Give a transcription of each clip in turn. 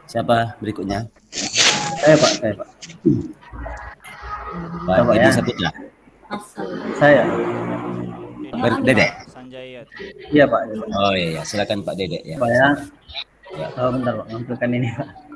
Siapa berikutnya? Saya Pak. Pak Coba Edi ya. Saputra. Saya. Dedek. Sanjaya. Iya Pak. Oh iya, silakan Pak Dedek ya. Pak ya. Ya. Bentar Pak, ngampilkan ini Pak.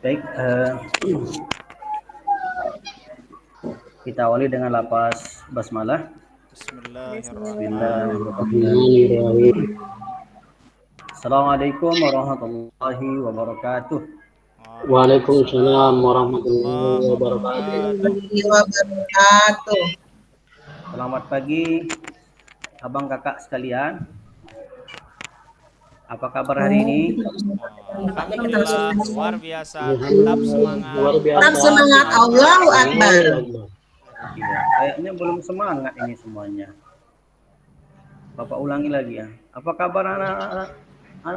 Baik, kita awali dengan lafaz basmalah. Bismillahirrahmanirrahim. Assalamualaikum warahmatullahi wabarakatuh. Waalaikumsalam warahmatullahi wabarakatuh. Selamat pagi, abang kakak sekalian. Apa kabar hari ini? Alhamdulillah, luar biasa. Tetap semangat. Tetap semangat. Allahu Akbar. Iya, kayaknya belum semangat ini semuanya. Bapak ulangi lagi ya. Apa kabar anak-anak,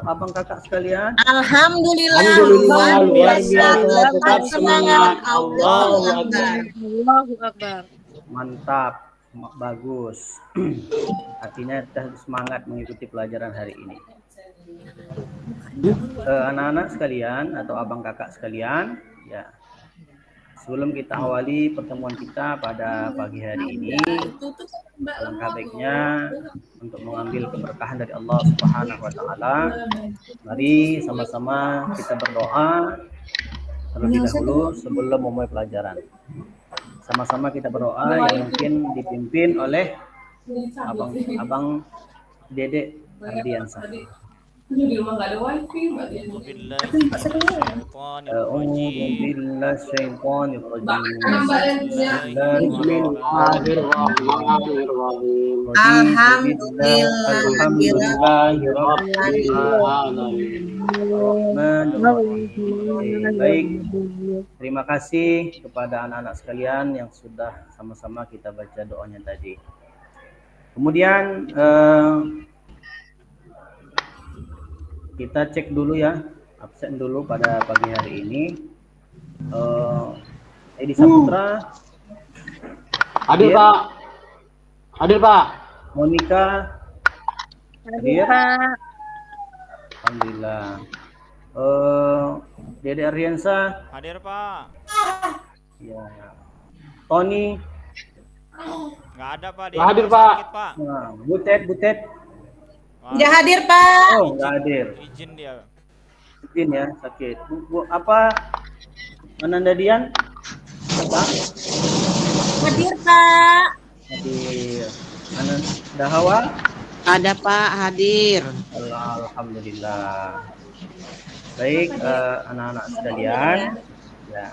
abang kakak sekalian? Alhamdulillah, luar biasa. Tetap semangat. Allahu Akbar. Allahu Akbar. Mantap, bagus. Artinya kita semangat mengikuti pelajaran hari ini. Anak-anak sekalian atau abang kakak sekalian, ya. Sebelum kita awali pertemuan kita pada pagi hari ini, alangkah baiknya untuk mengambil keberkahan dari Allah Subhanahu wa taala. Mari sama-sama kita berdoa terlebih dahulu sebelum memulai pelajaran. Sama-sama kita berdoa yang mungkin dipimpin oleh abang Dedek Ardiansah. Di rumah nggak ada wifi, Mbak. Baik, terima kasih kepada anak-anak sekalian yang sudah sama-sama kita baca doanya tadi. Kemudian kita cek dulu ya, absen dulu pada pagi hari ini. Edi Saputra Hadir Pak. Hadir Pak. Monica hadir. Pak. Alhamdulillah. Dede Ardiansah Hadir Pak. ya. Tony Nggak ada Pak. Nggak hadir Pak. Sakit, Pak. nah, Butet Nggak hadir Pak. oh nggak hadir, Izin dia. izin ya, sakit. Bu, apa Ananda Dian apa? Hadir Pak. Hadir. Ananda Hawa Ada Pak, hadir. Alhamdulillah. Baik, anak-anak sekalian, ya.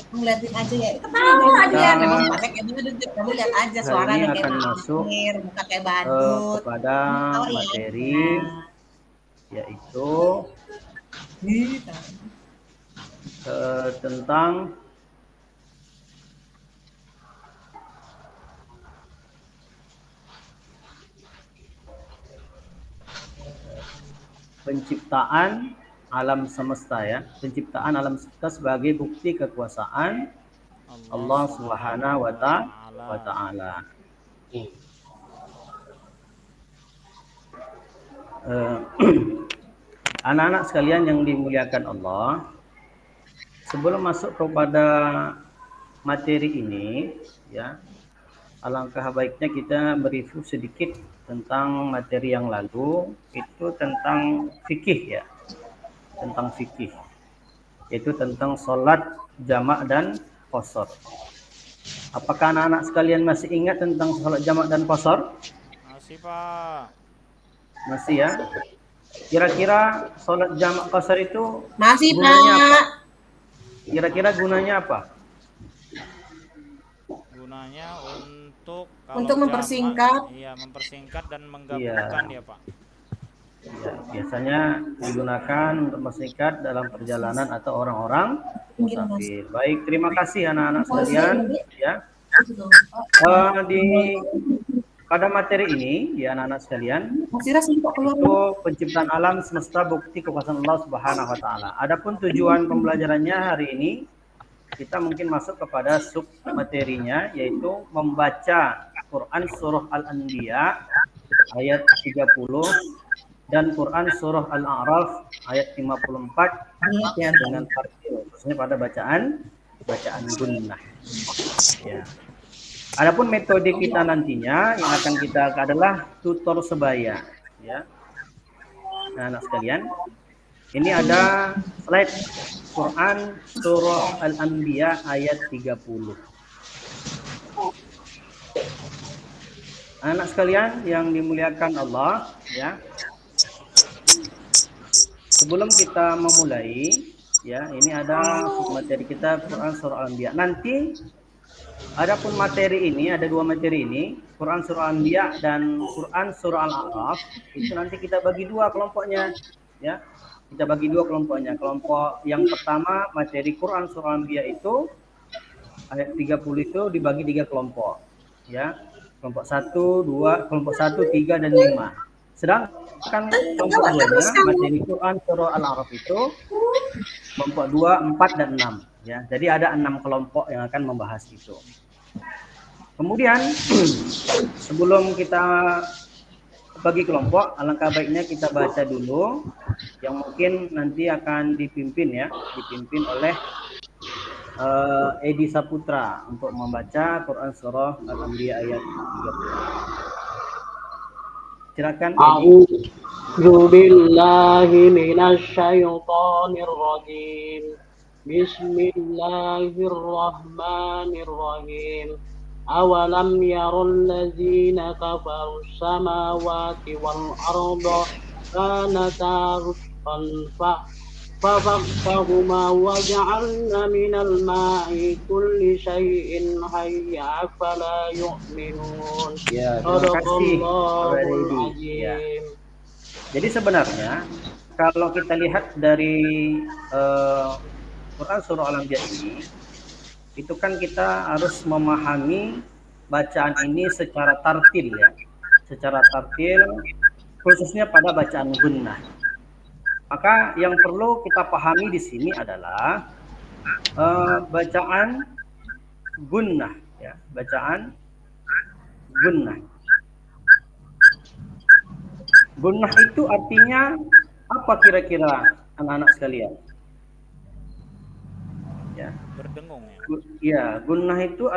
Ngeliatin aja ya. Ketawa aja. Memang pakai kamu lihat aja Hari suaranya ini kayak akan masuk muka kayak badut. kepada materi yaitu tentang penciptaan alam semesta ya, penciptaan alam semesta sebagai bukti kekuasaan Allah Subhanahu wa taala. Anak-anak sekalian yang dimuliakan Allah, sebelum masuk kepada materi ini ya, alangkah baiknya kita mereview sedikit tentang materi yang lalu, itu tentang fikih ya, tentang fikih, yaitu tentang sholat jamak dan qashar. Apakah anak-anak sekalian masih ingat tentang sholat jamak dan qashar? Masih Pak. Masih ya. Kira-kira sholat jamak qashar itu Masih gunanya Pak. apa? Kira-kira gunanya apa? Gunanya untuk kalau Untuk mempersingkat. iya, mempersingkat dan menggabungkan ya Pak. Ya, biasanya digunakan untuk mempersingkat dalam perjalanan atau orang-orang musafir. Baik, terima kasih anak-anak sekalian. Ya, pada materi ini, ya anak-anak sekalian, itu penciptaan alam semesta bukti kekuasaan Allah Subhanahu Wa Taala. Adapun tujuan pembelajarannya hari ini, kita mungkin masuk kepada sub materinya, yaitu membaca Quran surah Al-Anbiya ayat 30 dan Quran surah Al-A'raf ayat 54 dengan tartil, khususnya pada bacaan gunnah. Ya. Adapun metode kita nantinya yang akan kita adalah tutor sebaya, ya. Nah, anak sekalian, ini ada slide Quran surah Al-Anbiya ayat 30. Anak sekalian yang dimuliakan Allah, ya. Sebelum kita memulai, ya, ini ada materi kita Quran surah Al-Anbiya. Nanti adapun materi ini, ada dua materi ini, Quran surah Al-Anbiya dan Quran surah Al-A'raf, itu nanti kita bagi dua kelompoknya, ya. Kita bagi dua kelompoknya. Kelompok yang pertama materi Quran surah Al-Anbiya itu ayat 30 itu dibagi 3 kelompok, ya. Kelompok 1, 2, kelompok 1, 3 dan 5. Sedangkan kelompok 2-nya materi Quran surah Al-A'raf itu kelompok 2, 4 dan 6, ya. Jadi ada 6 kelompok yang akan membahas itu. Kemudian sebelum kita bagi kelompok, alangkah baiknya kita baca dulu yang mungkin nanti akan dipimpin oleh Edi Saputra untuk membaca Quran surah Al-Anbiya ayat 30. Silakan Edi. A'udzu billahi minasyaitonir rajim. Bismillahirrahmanirrahim. Awalam yarul ladzina kafaru samawati wal arda kanata rusqan فَفَقَّهُمَا وَجَعَلْنَا مِنَ الْمَاءِ كُلِّ شَيْءٍ حَيٍّ أَفَلَا يُؤْمِنُونَ. Ya, terima kasih. Ya. Jadi sebenarnya kalau kita lihat dari Quran surah Al-Anbiya ini, itu kan kita harus memahami bacaan ini secara tartil, ya. Secara tartil khususnya pada bacaan gunnah. Maka yang perlu kita pahami di sini adalah bacaan gunnah, ya, bacaan gunnah. Gunnah itu artinya apa kira-kira anak-anak sekalian? Ya. Berdengung ya. Ya, gunnah itu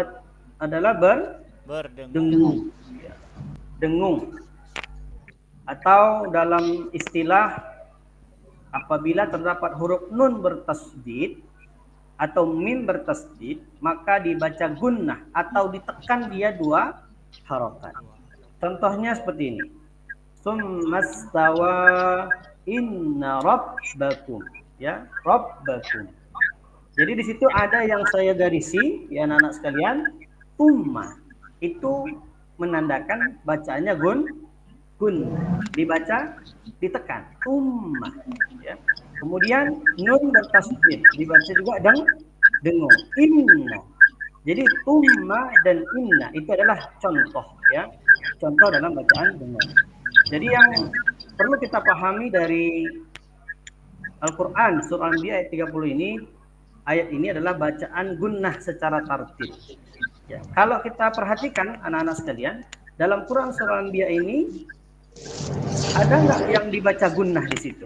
adalah berdengung. Ya. Dengung. Atau dalam istilah apabila terdapat huruf nun bertasdid atau mim bertasdid, maka dibaca gunnah atau ditekan dia 2 harokat. Contohnya seperti ini. Summastawa inna rabbakum, ya, rabbakum. Jadi di situ ada yang saya garisi, ya anak-anak sekalian, umma. Itu menandakan bacaannya gunnah, dibaca ditekan umma, ya. Kemudian nun bertasdid dibaca juga dengung inna. Jadi umma dan inna itu adalah contoh, ya, contoh dalam bacaan dengung. Jadi yang perlu kita pahami dari Al-Quran surah Al-Anbiya ayat 30 ini, ayat ini adalah bacaan gunnah secara tartib, ya. Kalau kita perhatikan anak-anak sekalian, dalam Quran surah Al-Anbiya ini ada nggak yang dibaca gunnah di situ?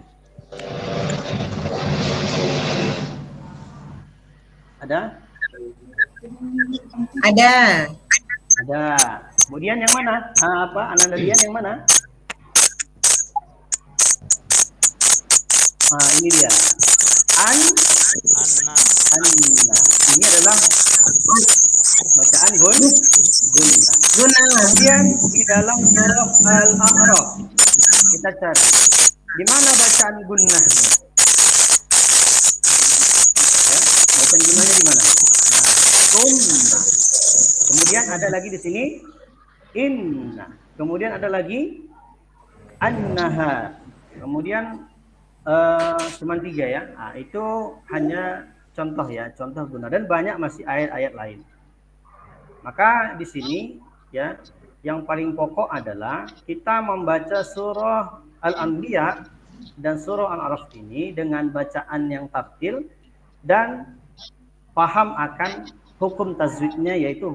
Ada? Ada. Ada. Kemudian yang mana? Ananda Dian yang mana? Ini dia. Anna. Ini adalah bacaan gunnah. Kemudian di dalam surah Al-A'raf kita cari di mana bacaan gunnahnya. Ya, bacaan gunnahnya di mana? Nah, kemudian ada lagi di sini Inna. Kemudian ada lagi annaha. Kemudian cuma 3 ya. Nah, itu hanya contoh ya, contoh guna, dan banyak masih ayat-ayat lain. Maka di sini ya, yang paling pokok adalah kita membaca surah Al-Anbiya dan surah Al-A'raf ini dengan bacaan yang tartil dan paham akan hukum tajwidnya, yaitu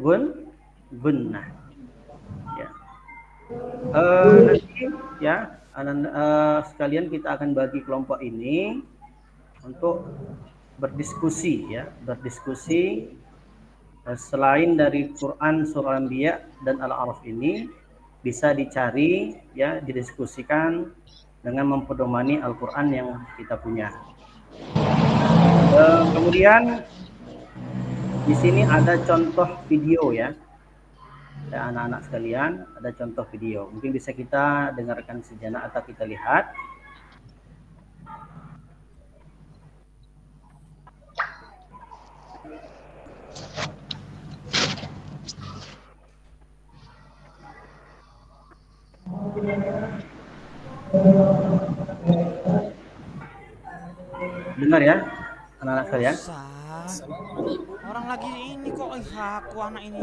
gunnah. Ya. Nanti ya sekalian kita akan bagi kelompok ini untuk berdiskusi ya, berdiskusi selain dari Quran surah Al-Anbiya dan Al-A'raf ini bisa dicari ya, didiskusikan dengan mempedomani Al-Quran yang kita punya. Kemudian di sini ada contoh video ya, anak-anak sekalian, ada contoh video. Mungkin bisa kita dengarkan sejenak atau kita lihat. Dengar ya, anak-anak sekalian. Orang lagi ini kok, aku anak ini.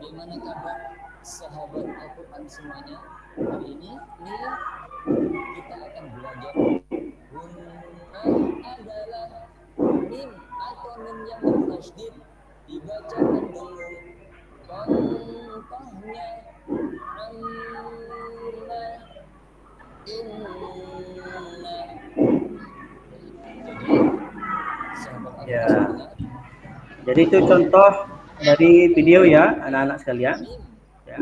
Bagaimana kabar sahabat Al-Quran semuanya? Hari ini kita akan belajar gunnah adalah mim atau mim yang bertasydid, dibacakan dulu. Contohnya anna, inna. Ya. Jadi itu contoh dari video ya, anak-anak sekalian. Ya.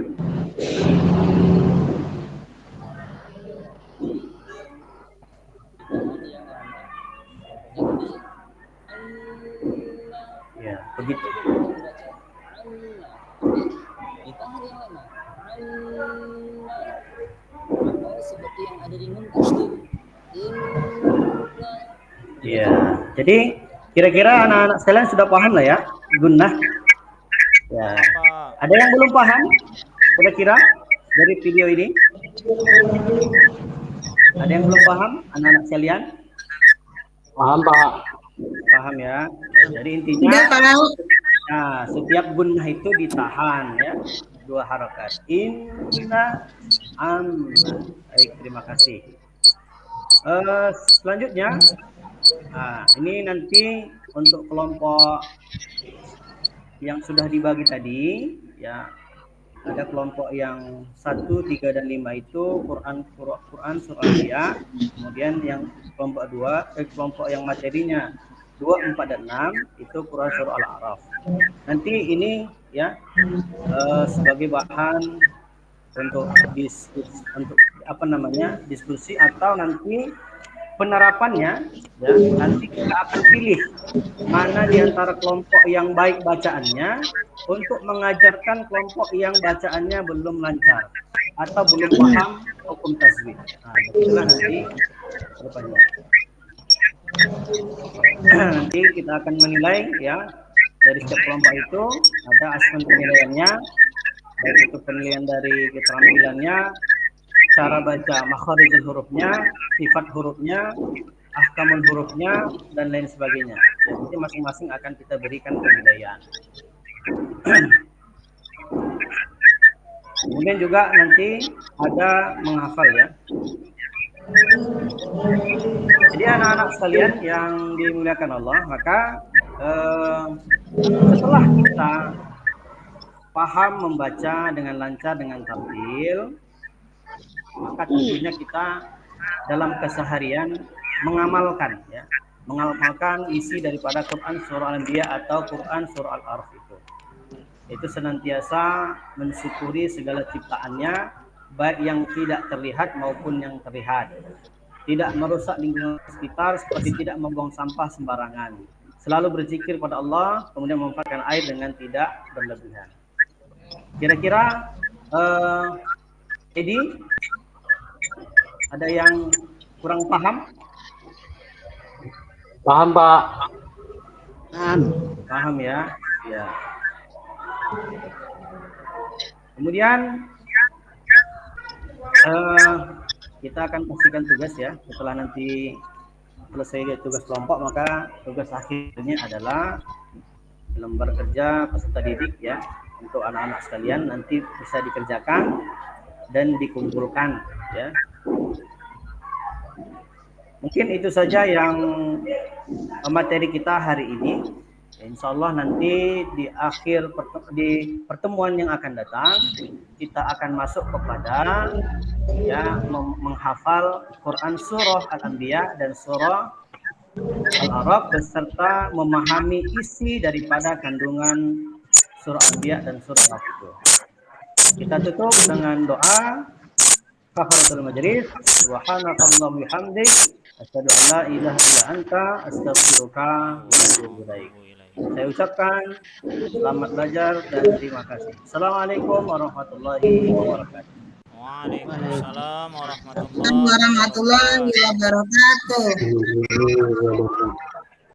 Ya, begitu. Ditahan yang lama. Atau seperti yang ada di nun tasydid. Ya, jadi kira-kira anak-anak sekalian sudah paham lah ya, gunnah. Ya. Ada yang belum paham kira-kira dari video ini? Ada yang belum paham anak-anak sekalian? Paham, Pak. Paham ya. Jadi intinya nah, setiap gunnah itu ditahan ya, 2 harakat. Inna, anna. Baik, terima kasih. Selanjutnya, nah, ini nanti untuk kelompok yang sudah dibagi tadi ya, ada kelompok yang 1, 3, dan 5 itu Quran surah Al-Anbiya. Kemudian yang kelompok 2 kelompok yang materinya 2, 4, dan 6 itu Quran surah Al-A'raf. Nanti ini ya sebagai bahan untuk diskusi atau nanti penerapannya ya, nanti kita akan pilih mana di antara kelompok yang baik bacaannya untuk mengajarkan kelompok yang bacaannya belum lancar atau belum paham hukum tajwid. Nah, itulah nanti depannya. Nanti kita akan menilai ya, dari setiap kelompok itu ada aspek penilaiannya, baik itu penilaian dari keterampilannya, cara baca makharijul hurufnya, sifat hurufnya, ahkamul hurufnya, dan lain sebagainya. Jadi masing-masing akan kita berikan penilaian. Kemudian juga nanti ada menghafal ya. Jadi anak-anak sekalian yang dimuliakan Allah, maka setelah kita paham membaca dengan lancar, dengan tampil, maka tentunya kita dalam keseharian mengamalkan ya, mengamalkan isi daripada Quran surah Al-Anbiya atau Quran surah Al-A'raf itu senantiasa mensyukuri segala ciptaannya, baik yang tidak terlihat maupun yang terlihat, tidak merusak lingkungan sekitar seperti tidak membuang sampah sembarangan, selalu berzikir pada Allah, kemudian memanfaatkan air dengan tidak berlebihan. Kira-kira Edi, ada yang kurang paham? Paham, Pak. Paham ya? Ya. Kemudian kita akan pastikan tugas ya. Setelah nanti selesai tugas kelompok, maka tugas akhirnya adalah lembar kerja peserta didik ya, untuk anak-anak sekalian nanti bisa dikerjakan dan dikumpulkan ya. Mungkin itu saja yang materi kita hari ini. Insya Allah nanti di akhir di pertemuan yang akan datang kita akan masuk kepada ya menghafal Quran surah Al-Anbiya dan surah Al-A'raf beserta memahami isi daripada kandungan surah Al-Anbiya dan surah Al-A'raf itu. Kita tutup dengan doa kafaratul majlis. Subhanakallahumma bihamdik asyhadu an la ilaha illa anta astaghfiruka wa atubu ilaik. Saya ucapkan selamat belajar dan terima kasih. Assalamualaikum warahmatullahi wabarakatuh. Waalaikumsalam warahmatullahi Warahmatullahi wabarakatuh.